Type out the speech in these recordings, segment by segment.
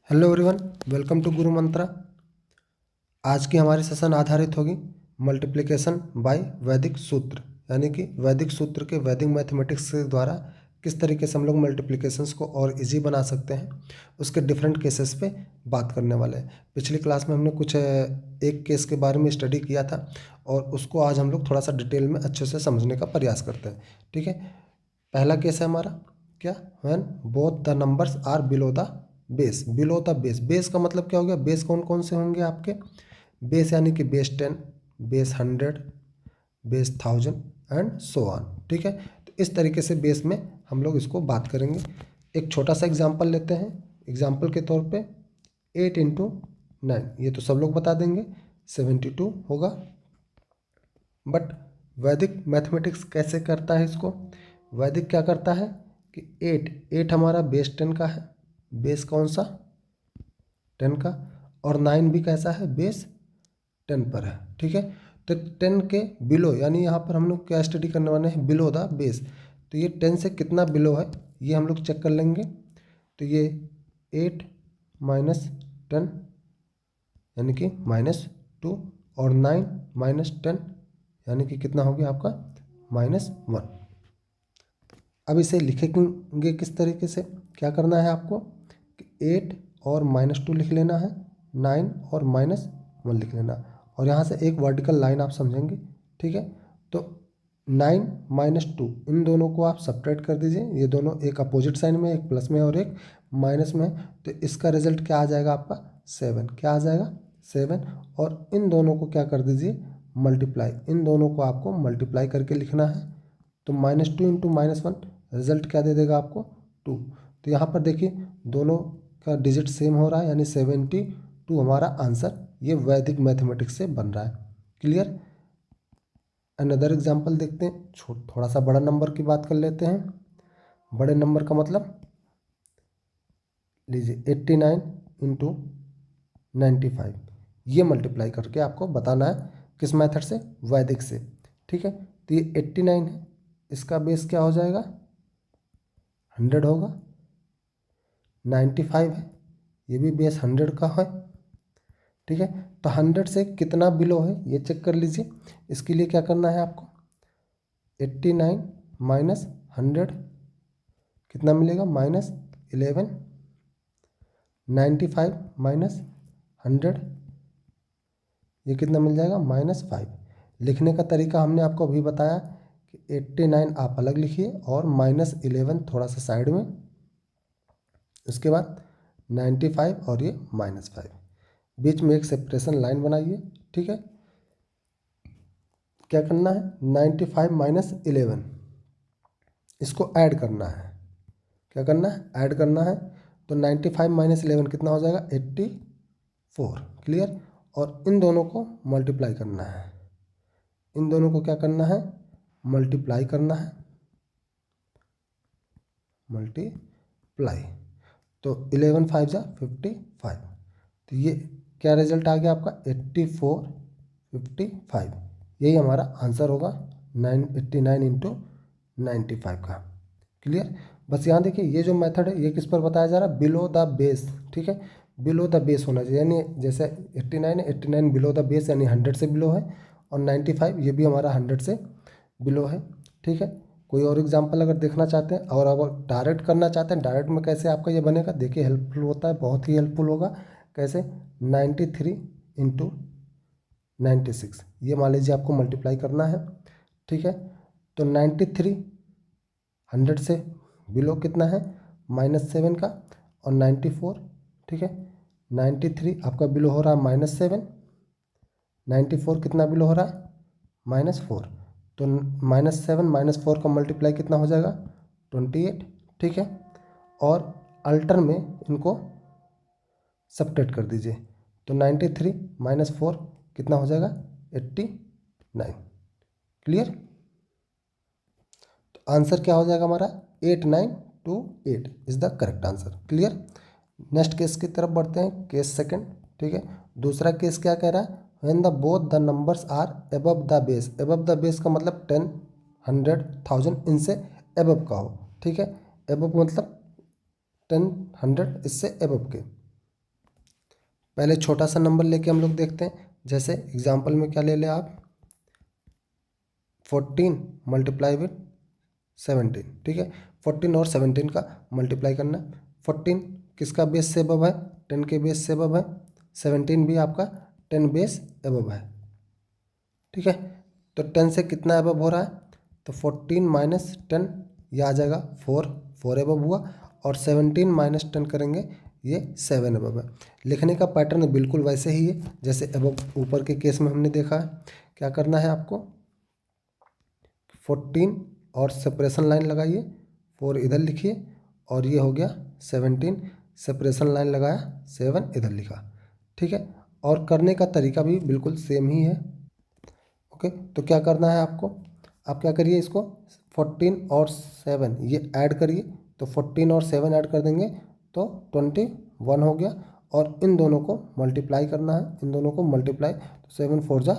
Hello everyone, welcome to गुरु मंत्रा। आज की हमारी सेशन आधारित होगी मल्टीप्लिकेशन बाय वैदिक सूत्र, यानी कि वैदिक सूत्र के वैदिक मैथमेटिक्स के द्वारा किस तरीके से हम लोग मल्टीप्लिकेशंस को और इजी बना सकते हैं, उसके डिफरेंट केसेस पे बात करने वाले हैं। पिछली क्लास में हमने कुछ एक केस के बारे में स्टडी किया था और उसको आज हम लोग थोड़ा सा डिटेल में अच्छे से समझने का प्रयास करते हैं। ठीक है, पहला केस है हमारा क्या, when both the numbers are below the base. Below the base, base का मतलब क्या हो गया, बेस कौन कौन से होंगे आपके, बेस यानी कि base 10, base 100, base 1000 and so on. ठीक है, तो इस तरीके से बेस में हम लोग इसको बात करेंगे। एक छोटा सा एग्जांपल लेते हैं। एग्जांपल के तौर पे 8 इंटू 9, ये तो सब लोग बता देंगे, 72 होगा। बट वैदिक मैथमेटिक्स कैसे करता है इसको, वैदिक क्या करता है कि 8 हमारा बेस 10 का है, बेस कौन सा 10 का, और 9 भी कैसा है, बेस 10 पर है। ठीक है, तो 10 के बिलो, यानी यहाँ पर हम लोग क्या स्टडी करने वाले हैं, बिलो द बेस। तो ये 10 से कितना बिलो है ये हम लोग चेक कर लेंगे। तो ये 8 माइनस 10 यानी कि -2, और 9 माइनस 10 यानी कि कितना हो गया आपका -1। अब इसे लिखेंगे किस तरीके से, क्या करना है आपको कि 8 और -2 लिख लेना है, 9 और -1 लिख लेना, और यहाँ से एक वर्टिकल लाइन आप समझेंगे। ठीक है, तो 9 -2 इन दोनों को आप सब्ट्रैक्ट कर दीजिए। ये दोनों एक अपोजिट साइन में, एक प्लस में और एक माइनस में, तो इसका रिजल्ट क्या आ जाएगा आपका 7। क्या आ जाएगा 7, और इन दोनों को क्या कर दीजिए मल्टीप्लाई, इन दोनों को आपको मल्टीप्लाई करके लिखना है। तो -2 इंटू -1 रिजल्ट क्या दे देगा आपको 2। तो यहाँ पर देखिए दोनों का डिजिट सेम हो रहा है, यानी 72 हमारा आंसर ये वैदिक मैथमेटिक्स से बन रहा है। क्लियर। अनदर एग्जांपल देखते हैं, थोड़ा सा बड़ा नंबर की बात कर लेते हैं। बड़े नंबर का मतलब लीजिए 89 इंटू 95, ये मल्टीप्लाई करके आपको बताना है किस मेथड से, वैदिक से। ठीक है, तो ये 89 है, इसका बेस क्या हो जाएगा 100 होगा। 95 है, ये भी बेस 100 का है। ठीक है, तो 100 से कितना बिलो है ये चेक कर लीजिए। इसके लिए क्या करना है आपको, 89 माइनस 100 कितना मिलेगा -11, 95 माइनस 100 ये कितना मिल जाएगा -5। लिखने का तरीका हमने आपको अभी बताया कि 89 आप अलग लिखिए और -11 थोड़ा सा साइड में, उसके बाद 95 और ये -5, बीच में एक सेपरेशन लाइन बनाइए। ठीक है, क्या करना है 95 माइनस 11 इसको ऐड करना है। क्या करना है, ऐड करना है। तो 95 माइनस 11 कितना हो जाएगा 84। क्लियर, और इन दोनों को मल्टीप्लाई करना है, इन दोनों को क्या करना है मल्टीप्लाई करना है, मल्टीप्लाई। तो 11 5 जा 55, तो ये क्या रिजल्ट आ गया आपका 84 55, यही हमारा आंसर होगा 989 इंटू 95 का। क्लियर। बस यहाँ देखिए ये जो मेथड है ये किस पर बताया जा रहा है, बिलो द बेस। ठीक है, बिलो द बेस होना चाहिए, यानी जैसे 89 है, 89 बिलो द बेस यानी 100 से बिलो है, और 95 ये भी हमारा 100 से बिलो है। ठीक है, कोई और एग्जांपल अगर देखना चाहते हैं, और अगर डायरेक्ट करना चाहते हैं, डायरेक्ट में कैसे आपका ये बनेगा देखिए, हेल्पफुल होता है, बहुत ही हेल्पफुल होगा। कैसे 93 इंटू 96, ये मान लीजिए आपको मल्टीप्लाई करना है। ठीक है, तो 93 100 से बिलो कितना है -7 का, और 94। ठीक है, 93 आपका बिलो हो रहा है -7, 94 कितना बिलो हो रहा है -4, तो -7 -4 का मल्टीप्लाई कितना हो जाएगा 28। ठीक है, और अल्टर में इनको सब्ट्रैक्ट कर दीजिए, तो 93 -4 कितना हो जाएगा 89। क्लियर, तो आंसर क्या हो जाएगा हमारा 8928 is the correct answer. Clear. Next case की तरफ बढ़ते हैं, केस सेकंड। ठीक है, दूसरा केस क्या कह रहा है, when the both the numbers are above the base. Above the base का मतलब 10 100 1000 इनसे अबव का हो। ठीक है, अबव मतलब 10 100 इससे अबव के। पहले छोटा सा नंबर लेके हम लोग देखते हैं। जैसे एग्जाम्पल में क्या ले लें आप, 14 मल्टीप्लाई विथ 17, ठीक है। 14 और 17 का मल्टीप्लाई करना। 14 किसका बेस से अबव है, 10 के बेस से अबव है। 17 भी आपका 10 बेस अबव है, ठीक है। तो 10 से कितना अबव हो रहा है, तो 14 माइनस 10 ये आ जाएगा 4 अबव हुआ, और 17 माइनस 10 करेंगे ये 7 अबव है। लिखने का पैटर्न बिल्कुल वैसे ही है जैसे अबव ऊपर के केस में हमने देखा है। क्या करना है आपको, 14 और सेपरेशन लाइन लगाइए, 4 इधर लिखिए, और ये हो गया 17, सेपरेशन लाइन लगाया, 7 इधर लिखा, ठीक है। और करने का तरीका भी बिल्कुल सेम ही है। ओके, तो क्या करना है आपको, आप क्या करिए, इसको 14 और 7 ये ऐड करिए, तो 14 और 7 ऐड कर देंगे तो 21 हो गया, और इन दोनों को मल्टीप्लाई करना है, इन दोनों को मल्टीप्लाई, तो 7 4 जा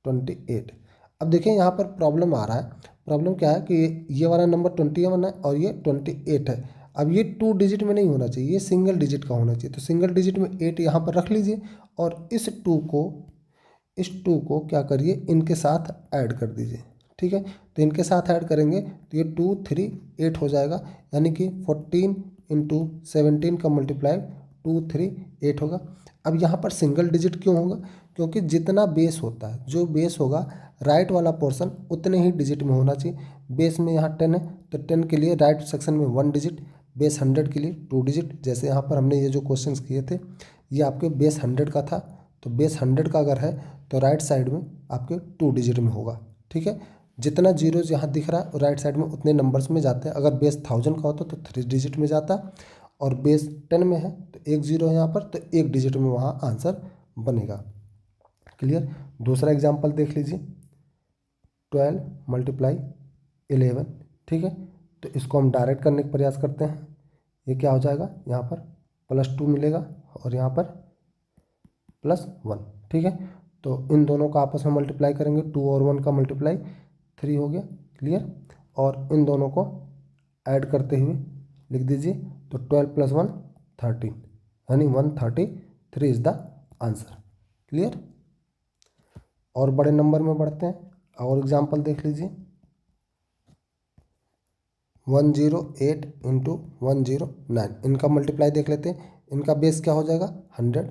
28। अब देखिए यहाँ पर प्रॉब्लम आ रहा है। प्रॉब्लम क्या है कि ये वाला नंबर 21 है और ये 28 है। अब ये 2 डिजिट में नहीं होना चाहिए, ये सिंगल डिजिट का होना चाहिए। तो सिंगल डिजिट में 8 यहाँ पर रख लीजिए, और इस 2 को क्या करिए, इनके साथ ऐड कर दीजिए, ठीक है। तो इनके साथ ऐड करेंगे तो ये 2 3 8 हो जाएगा, यानी कि 14 इंटू 17 का मल्टीप्लाई 2 3 8 होगा। अब यहाँ पर सिंगल डिजिट क्यों होगा, क्योंकि जितना बेस होता है, जो बेस होगा राइट वाला पोर्शन उतने ही डिजिट में होना चाहिए। बेस में यहाँ 10 है, तो 10 के लिए राइट सेक्शन में 1 डिजिट, बेस 100 के लिए 2 डिजिट। जैसे यहाँ पर हमने ये जो क्वेश्चंस किए थे ये आपके बेस 100 का था, तो बेस 100 का अगर है तो राइट साइड में आपके 2 डिजिट में होगा, ठीक है। जितना जीरोज यहाँ दिख रहा है राइट साइड में उतने नंबर्स में जाते हैं। अगर बेस 1000 का होता तो 3 डिजिट में जाता, और बेस 10 में है तो 1 जीरो है यहाँ पर, तो 1 डिजिट में वहाँ आंसर बनेगा। क्लियर। दूसरा एग्जाम्पल देख लीजिए, 12 मल्टीप्लाई 11, ठीक है। तो इसको हम डायरेक्ट करने का प्रयास करते हैं। ये क्या हो जाएगा, यहाँ पर +2 मिलेगा और यहाँ पर +1, ठीक है। तो इन दोनों का आपस में मल्टीप्लाई करेंगे, 2 और 1 का मल्टीप्लाई 3 हो गया। क्लियर। और इन दोनों को ऐड करते हुए लिख दीजिए, तो 12 + 1 13, यानी 133 इज द आंसर। क्लियर। और बड़े नंबर में बढ़ते हैं, और एग्जाम्पल देख लीजिए, 108 इंटू 109, इनका मल्टीप्लाई देख लेते हैं। इनका बेस क्या हो जाएगा, 100,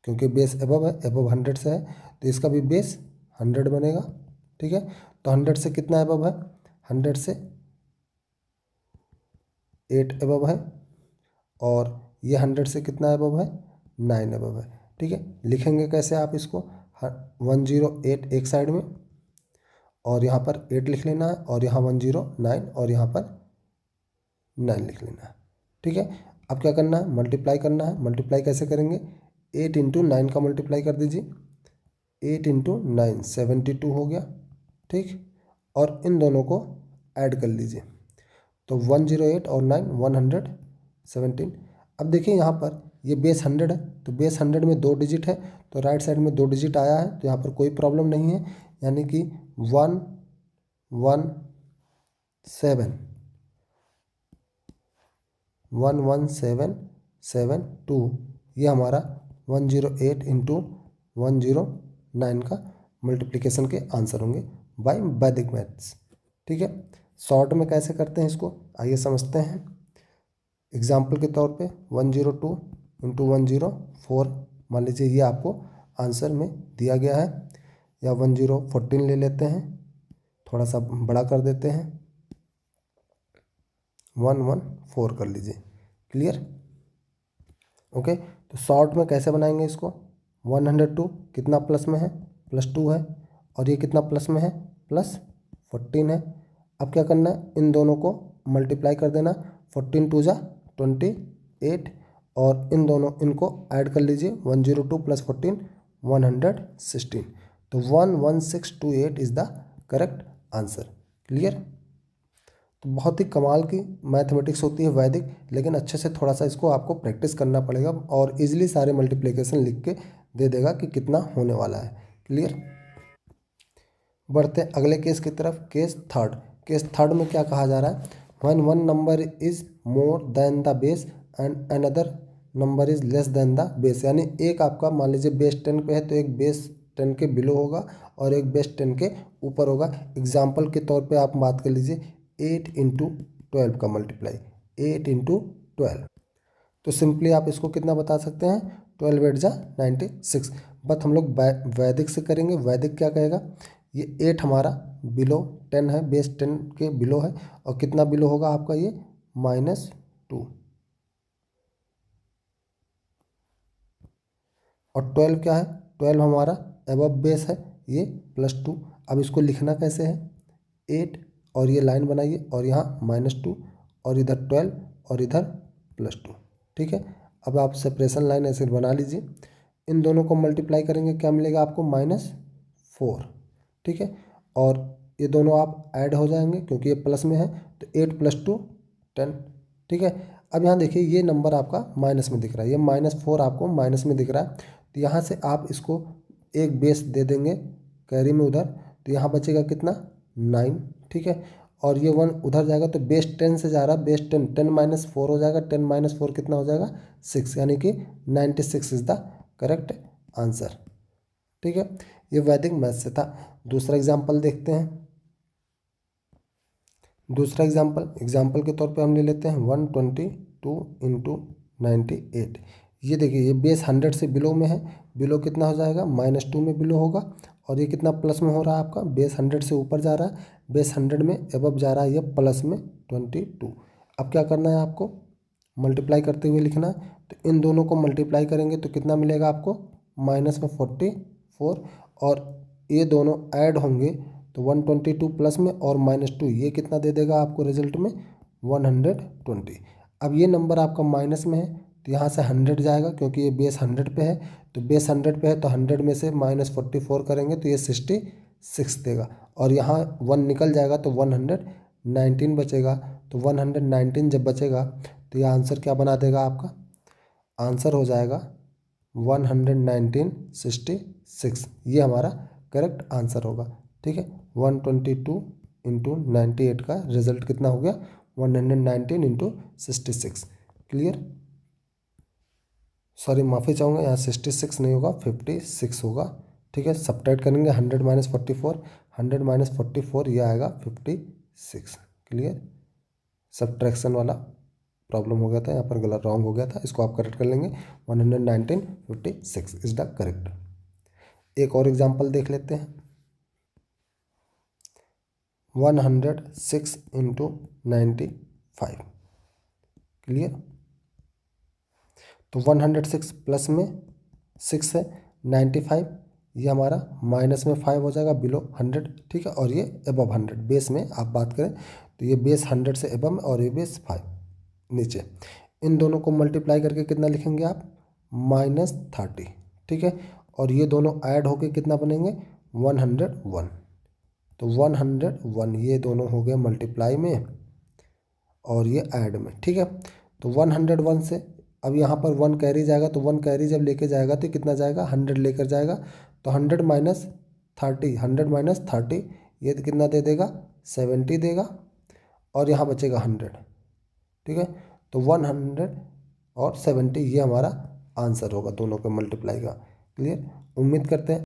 क्योंकि बेस अबव है, अबव 100 से है, तो इसका भी बेस 100 बनेगा, ठीक है। तो 100 से कितना अबव है, 100 से 8 अबव है, और ये 100 से कितना अबव है, 9 अबव है, ठीक है। लिखेंगे कैसे आप इसको, 108 एक साइड में, और यहाँ पर 8 लिख लेना है, और यहाँ 109 और यहाँ पर 9 लिख लेना है, ठीक है। अब क्या करना है, मल्टीप्लाई करना है। मल्टीप्लाई कैसे करेंगे, 8 इंटू 9 का मल्टीप्लाई कर दीजिए, 8 इंटू 9 72 हो गया, ठीक। और इन दोनों को ऐड कर लीजिए, तो 108 और 9 117। अब देखिए यहाँ पर ये बेस 100 है, तो बेस 100 में 2 डिजिट है, तो राइट साइड में 2 डिजिट आया है, तो यहाँ पर कोई प्रॉब्लम नहीं है, यानी कि 11772 ये हमारा 108 इंटू 109 का मल्टीप्लिकेशन के आंसर होंगे बाय वैदिक मैथ्स, ठीक है। शॉर्ट में कैसे करते हैं इसको, आइए समझते हैं। एग्जाम्पल के तौर पे 102 इंटू 104, मान लीजिए ये आपको आंसर में दिया गया है, या 1014 ले लेते हैं, थोड़ा सा बड़ा कर देते हैं, 114 कर लीजिए। क्लियर। ओके, तो शॉर्ट में कैसे बनाएंगे इसको, 102 कितना प्लस में है, +2 है, और ये कितना प्लस में है, +14 है। अब क्या करना है, इन दोनों को मल्टीप्लाई कर देना, 14 2 जा 28, और इन दोनों इनको ऐड कर लीजिए, 102 + 14 116, तो 11628 is the correct answer. Clear. तो बहुत ही कमाल की मैथमेटिक्स होती है वैदिक, लेकिन अच्छे से थोड़ा सा इसको आपको प्रैक्टिस करना पड़ेगा, और इजीली सारे मल्टीप्लिकेशन लिख के दे देगा कि कितना होने वाला है। क्लियर। बढ़ते हैं अगले केस की तरफ, केस थर्ड। केस थर्ड में क्या कहा जा रहा है, when one number is more than the base and another number is less than the base, यानी एक आपका मान लीजिए बेस 10 पे है तो एक बेस 10 के बिलो होगा और एक बेस 10 के ऊपर होगा। एग्जाम्पल के तौर पे आप बात कर लीजिए 8 इंटू 12 का मल्टीप्लाई, 8 इंटू 12, तो सिंपली आप इसको कितना बता सकते हैं, 12 8 जा 96। बट हम लोग वैदिक से करेंगे। वैदिक क्या कहेगा, ये 8 हमारा बिलो 10 है, बेस 10 के बिलो है, और कितना बिलो होगा आपका ये -2, और 12 क्या है, 12 हमारा एबव बेस है, ये +2। अब इसको लिखना कैसे है, 8 और ये लाइन बनाइए और यहाँ -2 और इधर 12 और इधर +2, ठीक है। अब आप सेपरेशन लाइन ऐसे बना लीजिए, इन दोनों को मल्टीप्लाई करेंगे क्या मिलेगा आपको, -4, ठीक है। और ये दोनों आप ऐड हो जाएंगे क्योंकि ये प्लस में है, तो 8 + 2 10, ठीक है। अब यहाँ देखिए ये नंबर आपका माइनस में दिख रहा है, ये -4 आपको माइनस में दिख रहा है, तो यहाँ से आप इसको एक बेस दे देंगे कैरी में उधर, तो यहाँ बचेगा कितना 9, ठीक है। और ये 1 उधर जाएगा तो बेस 10 से जा रहा है, बेस 10 10 - 4 हो जाएगा, 10 - 4 कितना हो जाएगा 6, यानी कि 96 इज द करेक्ट आंसर, ठीक है। ये वैदिक मैथ से था। दूसरा एग्जाम्पल देखते हैं। दूसरा एग्जाम्पल के तौर पे हम ले लेते हैं 122 इंटू 98। ये देखिए ये बेस 100 से बिलो में है, बिलो कितना हो जाएगा -2 में बिलो होगा, और ये कितना प्लस में हो रहा है आपका, बेस 100 से ऊपर जा रहा है, बेस 100 में एबव जा रहा है, ये प्लस में 22। अब क्या करना है आपको, मल्टीप्लाई करते हुए लिखना है, तो इन दोनों को मल्टीप्लाई करेंगे तो कितना मिलेगा आपको, -44, और ये दोनों ऐड होंगे तो 122 प्लस में और -2, ये कितना दे देगा आपको रिजल्ट में 120। अब ये नंबर आपका माइनस में है तो यहाँ से 100 जाएगा क्योंकि ये बेस 100 पे है, तो बेस 100 पे है तो 100 में से -44 करेंगे तो ये 66 देगा, और यहाँ 1 निकल जाएगा तो 119 बचेगा, तो 119 जब बचेगा तो ये आंसर क्या बना देगा आपका, आंसर हो जाएगा 119 66, ये हमारा करेक्ट आंसर होगा, ठीक है। 122 इंटू 98 का रिजल्ट कितना हो गया, 119 इंटू 66, क्लियर। सॉरी माफ़ी चाहूँगा, यहाँ 66 नहीं होगा, 56 होगा, ठीक है। सब्ट्रैक्ट करेंगे 100 - 44, 100 - 44 ये आएगा 56, क्लियर। सब्ट्रैक्शन वाला प्रॉब्लम हो गया था, यहाँ पर गलत रॉन्ग हो गया था, इसको आप करेक्ट कर लेंगे, 119 56 इज द करेक्ट। एक और एग्जांपल देख लेते हैं, 106 इंटू 95, क्लियर। तो 106 प्लस में 6 है, 95 ये हमारा माइनस में 5 हो जाएगा, बिलो 100, ठीक है। और ये एबव 100, बेस में आप बात करें तो ये बेस 100 से एबव में और ये बेस 5 नीचे। इन दोनों को मल्टीप्लाई करके कितना लिखेंगे आप, -30, ठीक है। और ये दोनों ऐड होके कितना बनेंगे 101, तो 101 ये दोनों हो गए मल्टीप्लाई में और ये ऐड में, ठीक है। तो 101 से अब यहाँ पर 1 कैरी जाएगा, तो 1 कैरी जब लेके जाएगा तो कितना जाएगा 100 लेकर जाएगा, तो 100 - 30, 100 - 30 ये कितना दे देगा 70 देगा, और यहाँ बचेगा 100, ठीक है। तो 100 और 70 ये हमारा आंसर होगा दोनों के मल्टीप्लाई का, क्लियर। उम्मीद करते हैं